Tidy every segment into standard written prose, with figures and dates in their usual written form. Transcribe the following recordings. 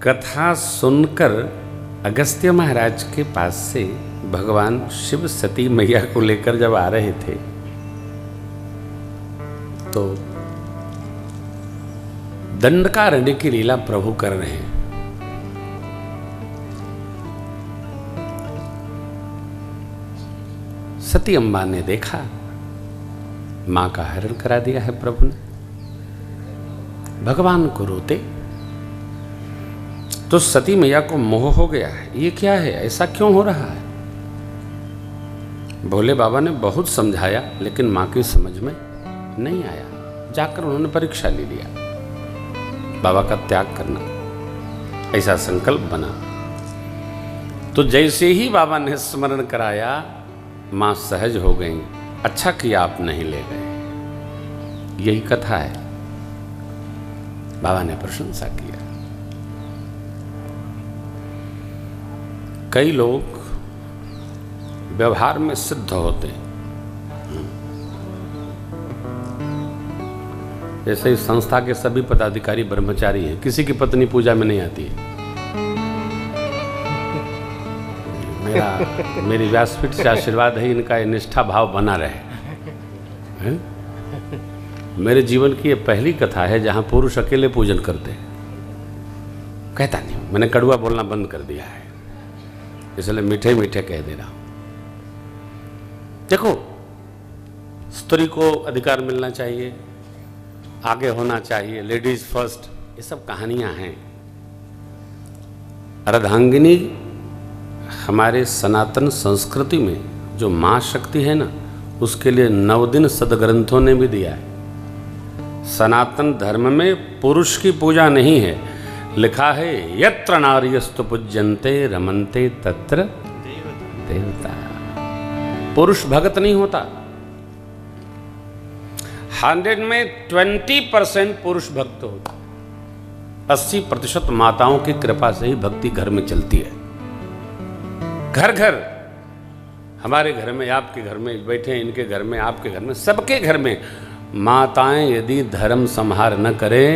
कथा सुनकर अगस्त्य महाराज के पास से भगवान शिव सती मैया को लेकर जब आ रहे थे तो दंडकारण्य की लीला प्रभु कर रहे हैं। सती अम्बा ने देखा मां का हरण करा दिया है प्रभु ने, भगवान को रोते। तो सती मैया को मोह हो गया है, ये क्या है, ऐसा क्यों हो रहा है। भोले बाबा ने बहुत समझाया लेकिन मां की समझ में नहीं आया। जाकर उन्होंने परीक्षा ले लिया, बाबा का त्याग करना, ऐसा संकल्प बना। तो जैसे ही बाबा ने स्मरण कराया मां सहज हो गई। अच्छा किया आप नहीं ले गए, यही कथा है। बाबा ने प्रशंसा किया। कई लोग व्यवहार में सिद्ध होते हैं, जैसे इस संस्था के सभी पदाधिकारी ब्रह्मचारी हैं, किसी की पत्नी पूजा में नहीं आती है। मेरी व्यासपीठ से आशीर्वाद है इनका ये निष्ठा भाव बना रहे हैं? मेरे जीवन की ये पहली कथा है जहां पुरुष अकेले पूजन करते हैं। कहता नहीं, मैंने कड़वा बोलना बंद कर दिया है, इसलिए मीठे मीठे कह दे रहा हूं। देखो, स्त्री को अधिकार मिलना चाहिए, आगे होना चाहिए, लेडीज फर्स्ट, ये सब कहानियां हैं। अर्धांगिनी हमारे सनातन संस्कृति में जो मां शक्ति है ना, उसके लिए 9 दिन सदग्रंथों ने भी दिया है। सनातन धर्म में पुरुष की पूजा नहीं है, लिखा है यत्र नार्यस्तु पूज्यन्ते रमन्ते तत्र देवता। पुरुष भगत नहीं होता। 100 में 20% पुरुष भक्त होता, 80% माताओं की कृपा से ही भक्ति घर में चलती है। घर घर, हमारे घर में, आपके घर में, बैठे इनके घर में, आपके घर में, सबके घर में माताएं यदि धर्म संहार न करें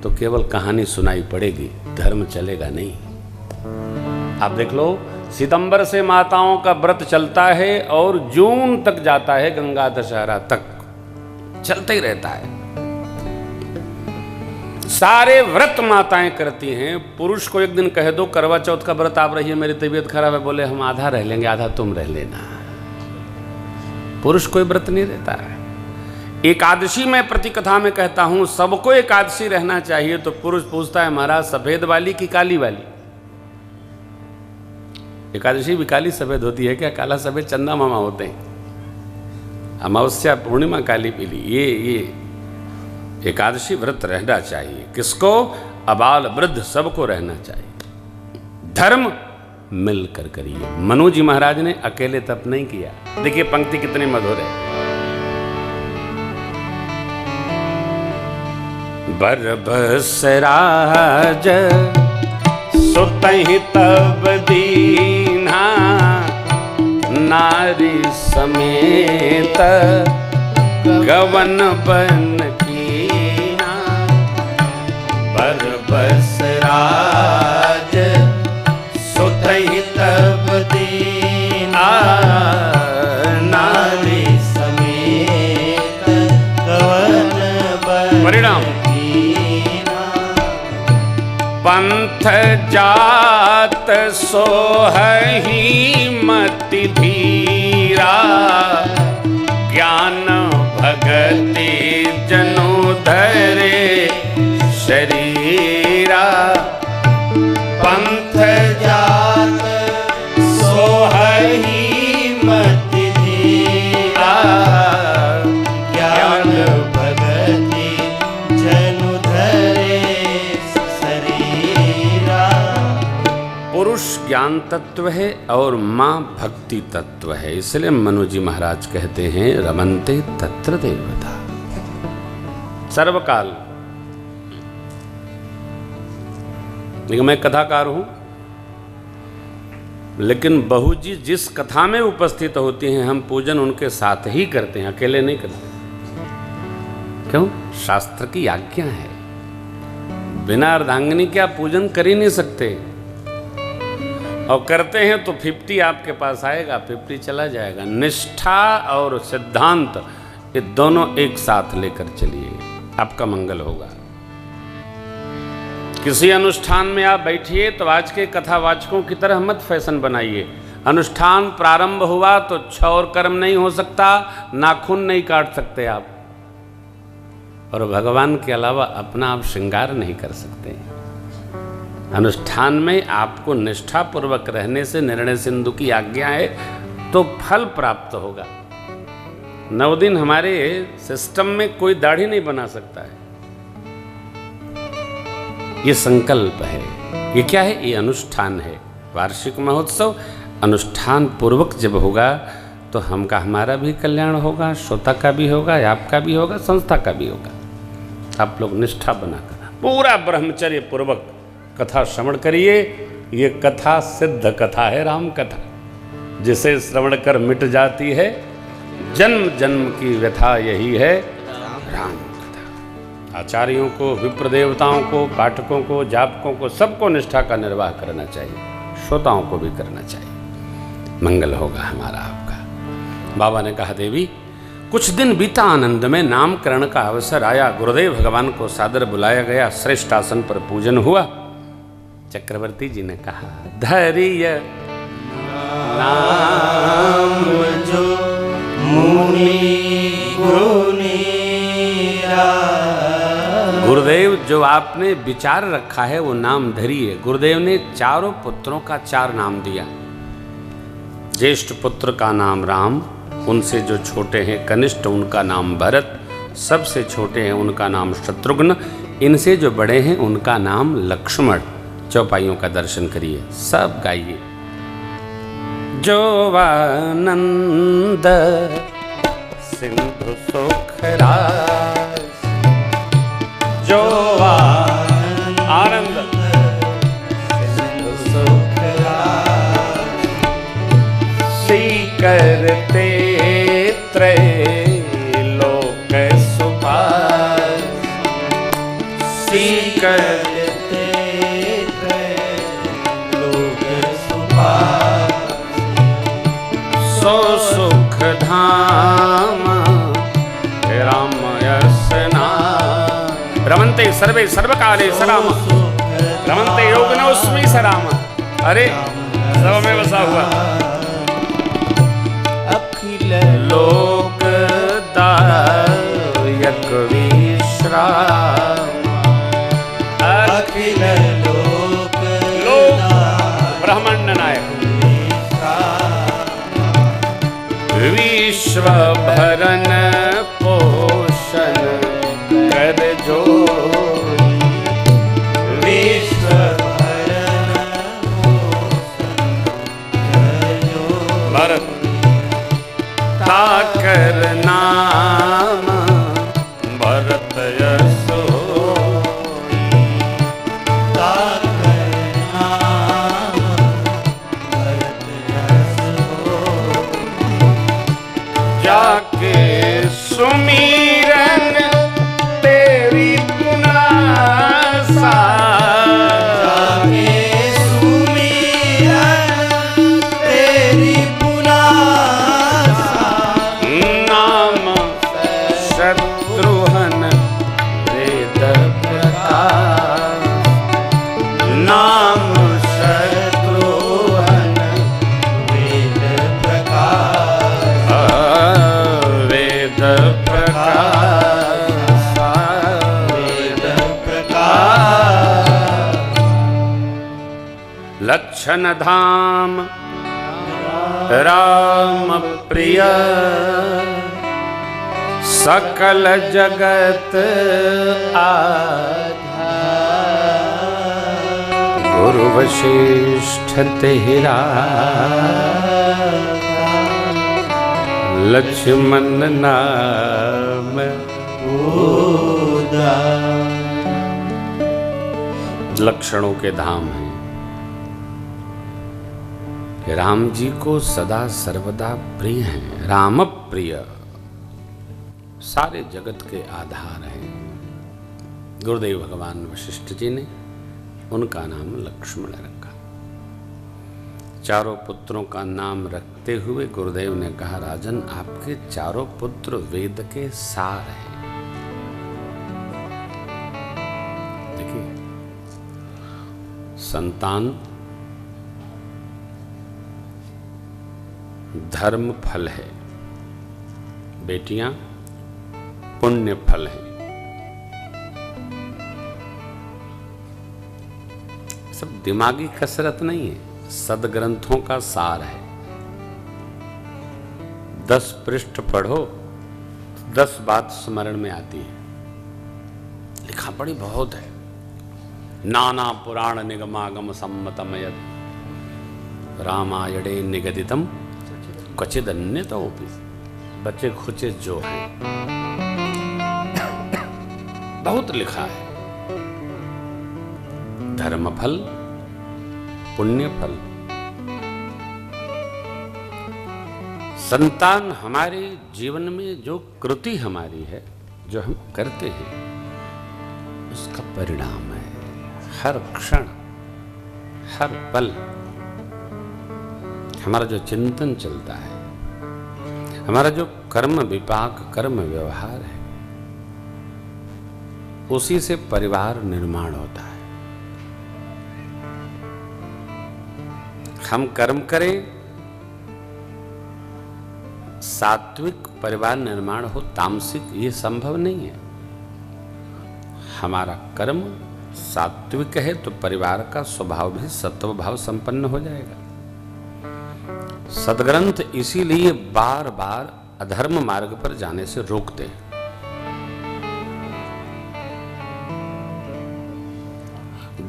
तो केवल कहानी सुनाई पड़ेगी, धर्म चलेगा नहीं। आप देख लो, सितंबर से माताओं का व्रत चलता है और जून तक जाता है, गंगा दशहरा तक चलता ही रहता है। सारे व्रत माताएं करती हैं। पुरुष को एक दिन कह दो करवा चौथ का व्रत आप रहिए, मेरी तबीयत खराब है, बोले हम आधा रह लेंगे, आधा तुम रह लेना। पुरुष कोई व्रत नहीं रहता है। एकादशी में प्रतिकथा में कहता हूं सबको एकादशी रहना चाहिए, तो पुरुष पूछता है महाराज सफेद वाली कि काली वाली। एकादशी भी काली सफेद होती है क्या? काला सफेद चंदा मामा होते हैं, अमावस्या पूर्णिमा काली पीली। ये एकादशी व्रत रहना चाहिए। किसको? अबाल वृद्ध सबको रहना चाहिए। धर्म मिलकर करिए। मनु जी महाराज ने अकेले तप नहीं किया। देखिए पंक्ति कितनी मधुर है। बरबसराज सुतहि तब दीना, नारी समेत गवन बन कीना। बरबसराज सुतहि तब दीना, नारी समेत गवन बन परिणाम पंथ जात सोहहि मति धीरा, ज्ञान भगति जनु धरे शरीरा। पंथ जात सोहहि मति धीरा, ज्ञान भगति जनु धरे शरीरा। पुरुष ज्ञान तत्व है और मां भक्ति तत्व है, इसलिए मनु जी महाराज कहते हैं रमन्ते तत्र देवता। सर्वकाल। लेकिन मैं कथाकार हूं, लेकिन बहू जी जिस कथा में उपस्थित होती हैं हम पूजन उनके साथ ही करते हैं, अकेले नहीं करते। क्यों? शास्त्र की आज्ञा है। बिना अर्धांगिनी के आप पूजन कर ही नहीं सकते, और करते हैं तो 50 आपके पास आएगा, 50 चला जाएगा। निष्ठा और सिद्धांत ये दोनों एक साथ लेकर चलिए, आपका मंगल होगा। किसी अनुष्ठान में आप बैठिए तो आज के कथावाचकों की तरह मत फैशन बनाइए। अनुष्ठान प्रारंभ हुआ तो क्षौर कर्म नहीं हो सकता, नाखून नहीं काट सकते आप, और भगवान के अलावा अपना आप श्रृंगार नहीं कर सकते। अनुष्ठान में आपको निष्ठापूर्वक रहने से निर्णय सिंधु की आज्ञा है तो फल प्राप्त होगा। 9 दिन हमारे सिस्टम में कोई दाढ़ी नहीं बना सकता है, ये संकल्प है। ये क्या है? ये अनुष्ठान है। वार्षिक महोत्सव अनुष्ठान पूर्वक जब होगा तो हमका हमारा भी कल्याण होगा, श्रोता का भी होगा, आपका भी होगा, संस्था का भी होगा। आप लोग निष्ठा बनाकर पूरा ब्रह्मचर्य पूर्वक कथा श्रवण करिए। ये कथा सिद्ध कथा है, राम कथा, जिसे श्रवण कर मिट जाती है जन्म जन्म की व्यथा, यही है राम कथा। आचार्यों को, विप्र देवताओं को, पाठकों को, जापकों को, सबको निष्ठा का निर्वाह करना चाहिए, श्रोताओं को भी करना चाहिए। मंगल होगा हमारा आपका। बाबा ने कहा, देवी कुछ दिन बीता आनंद में, नामकरण का अवसर आया, गुरुदेव भगवान को सादर बुलाया गया, श्रेष्ठ आसन पर पूजन हुआ। चक्रवर्ती जी ने कहा, धैर्य नाम जो मुनि गुरुदेव, जो आपने विचार रखा है वो नाम धरिए। गुरुदेव ने चारों पुत्रों का 4 नाम दिया। ज्येष्ठ पुत्र का नाम राम, उनसे जो छोटे हैं कनिष्ठ उनका नाम भरत, सबसे छोटे हैं उनका नाम शत्रुघ्न, इनसे जो बड़े हैं उनका नाम लक्ष्मण। चौपाइयों का दर्शन करिए, सब गाइए। जो आनंद सिंधु सुख रास, जो आनंद सिंधु सुख रास, करते त्रैलोक सुपास, करते त्रैलोक सुपास, सो सुख धाम राम यश नाम। रमन्ते सर्वे सर्वकाले सराम, रमन्ते योगिनोऽस्मि सराम। अरे सब में बसा हुआ लोक दायक विश्राम, अखिल लोक ब्रह्मांड नायक, विश्व भरण पोषण कर जो, विश्व भरण पोषण कर जो, भरत ताकर नाम भरत यशो, ताकर नाम भरत यशो, जाके सुमीरन तेरी पुनासा, जाके सुमीरन तेरी शत्रुघ्न वेद प्रकाश, नाम शत्रुघ्न वेद प्रकाश, वेद प्रकाश, वेद प्रकाश। लक्षण धाम राम प्रिय, सकल जगत आधार, गुरु वशिष्ठ तेरा, लक्ष्मण नाम उदार। लक्षणों के धाम हैं। राम जी को सदा सर्वदा प्रिय हैं। राम प्रिय सारे जगत के आधार हैं। गुरुदेव भगवान वशिष्ठ जी ने उनका नाम लक्ष्मण रखा। चारों पुत्रों का नाम रखते हुए गुरुदेव ने कहा, राजन आपके चारों पुत्र वेद के सार हैं। देखिए, संतान धर्म फल है, बेटियां पुण्य फल है। सब दिमागी कसरत नहीं है, सदग्रंथों का सार है। 10 पृष्ठ पढ़ो, 10 बात स्मरण में आती है। लिखा पढ़ी बहुत है। नाना पुराण निगमागम सम्मतमयत् रामायणे निगदितम क्वचिद अन्यतोपि। बच्चे खुचे जो हैं, बहुत लिखा है। धर्म फल, पुण्य फल। संतान हमारे जीवन में जो कृति हमारी है, जो हम करते हैं, उसका परिणाम है। हर क्षण, हर पल हमारा जो चिंतन चलता है, हमारा जो कर्म विपाक, कर्म व्यवहार है, उसी से परिवार निर्माण होता है। हम कर्म करें, सात्विक परिवार निर्माण हो, तामसिक ये संभव नहीं है। हमारा कर्म सात्विक है तो परिवार का स्वभाव भी सत्व भाव संपन्न हो जाएगा। सदग्रंथ इसीलिए बार बार अधर्म मार्ग पर जाने से रोकते हैं।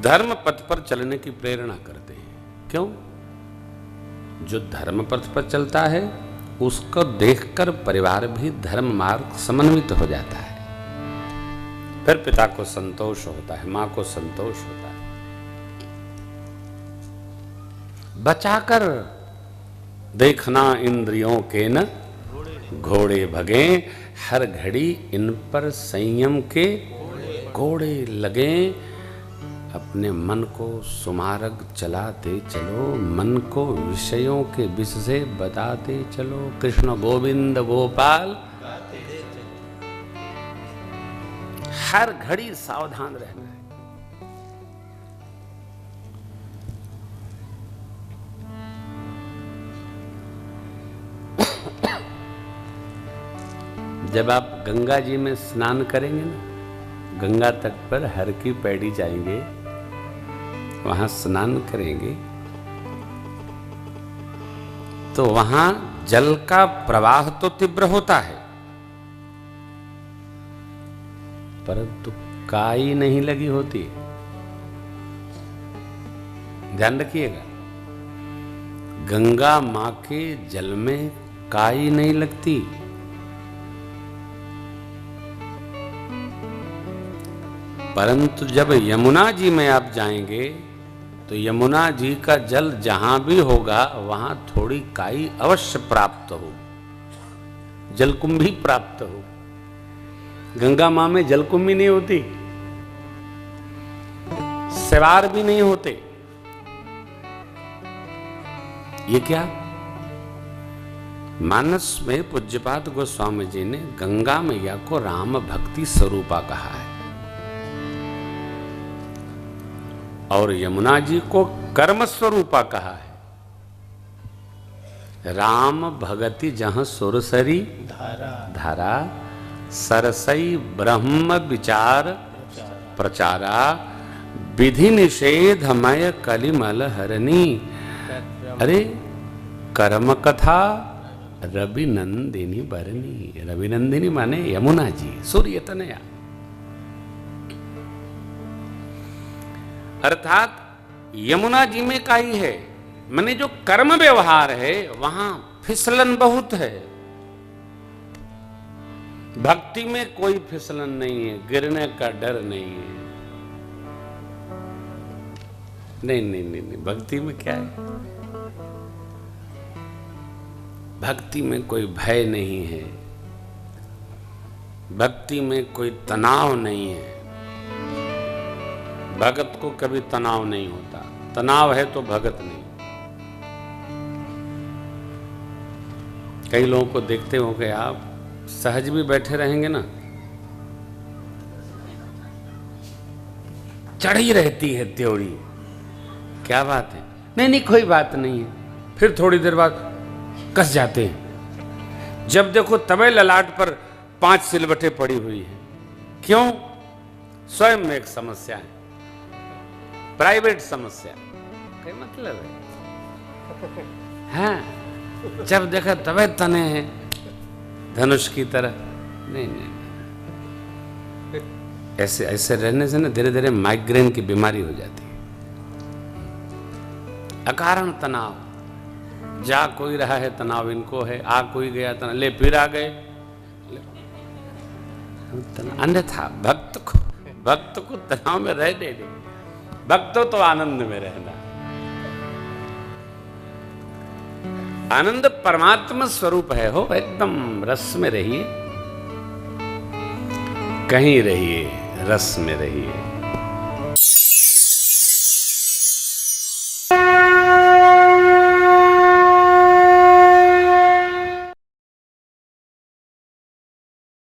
धर्म पथ पर चलने की प्रेरणा करते हैं। क्यों? जो धर्म पथ पर चलता है उसको देखकर परिवार भी धर्म मार्ग समन्वित हो जाता है। फिर पिता को संतोष होता है, मां को संतोष होता है। बचाकर देखना इंद्रियों के न घोड़े भगे, हर घड़ी इन पर संयम के घोड़े लगे। अपने मन को सुमार्ग चलाते चलो, मन को विषयों के विष से बताते चलो। कृष्ण गोविंद गोपाल, हर घड़ी सावधान रहना है। जब आप गंगा जी में स्नान करेंगे ना, गंगा तट पर हर की पैड़ी जाएंगे, वहां स्नान करेंगे, तो वहां जल का प्रवाह तो तीव्र होता है, परंतु काई नहीं लगी होती। ध्यान रखिएगा, गंगा मां के जल में काई नहीं लगती। परंतु जब यमुना जी में आप जाएंगे तो यमुना जी का जल जहां भी होगा वहां थोड़ी काई अवश्य प्राप्त हो, जलकुंभी प्राप्त हो। गंगा मां में जलकुंभी नहीं होती, सेवार भी नहीं होते। ये क्या? मानस में पूज्यपाद गोस्वामी जी ने गंगा मैया को राम भक्ति स्वरूपा कहा है और यमुना जी को कर्म स्वरूपा कहा है। राम भगति जहां सुरसरी धारा, सरसई ब्रह्म विचार प्रचारा, विधि निषेधमय कलिमल हरणी। अरे कर्म कथा रविनंदिनी बरनी। रविनंदिनी माने यमुना जी, सूर्य तनया। अर्थात यमुना जी में काई है, माने जो कर्म व्यवहार है वहां फिसलन बहुत है। भक्ति में कोई फिसलन नहीं है, गिरने का डर नहीं है। नहीं, भक्ति में क्या है? भक्ति में कोई भय नहीं है, भक्ति में कोई तनाव नहीं है। भगत को कभी तनाव नहीं होता, तनाव है तो भगत नहीं। कई लोगों को देखते होंगे आप, सहज भी बैठे रहेंगे ना, चढ़ी रहती है त्योरी, क्या बात है, नहीं नहीं कोई बात नहीं है, फिर थोड़ी देर बाद कस जाते हैं। जब देखो तबे ललाट पर 5 सिलवटें पड़ी हुई है। क्यों? स्वयं में एक समस्या है, प्राइवेट समस्या, क्या मतलब है? हाँ, जब देखा तबे तने हैं धनुष की तरह। नहीं नहीं, ऐसे ऐसे रहने से ना धीरे धीरे माइग्रेन की बीमारी हो जाती है। अकारण तनाव, जा कोई रहा है तनाव इनको है, आ कोई गया तनाव, ले फिर आ गए। अन्यथा भक्त को तनाव में रहने नहीं, भक्तों तो आनंद में रहना। आनंद परमात्मा स्वरूप है, हो एकदम रस में रहिए, कहीं रहिए, रस में रहिए।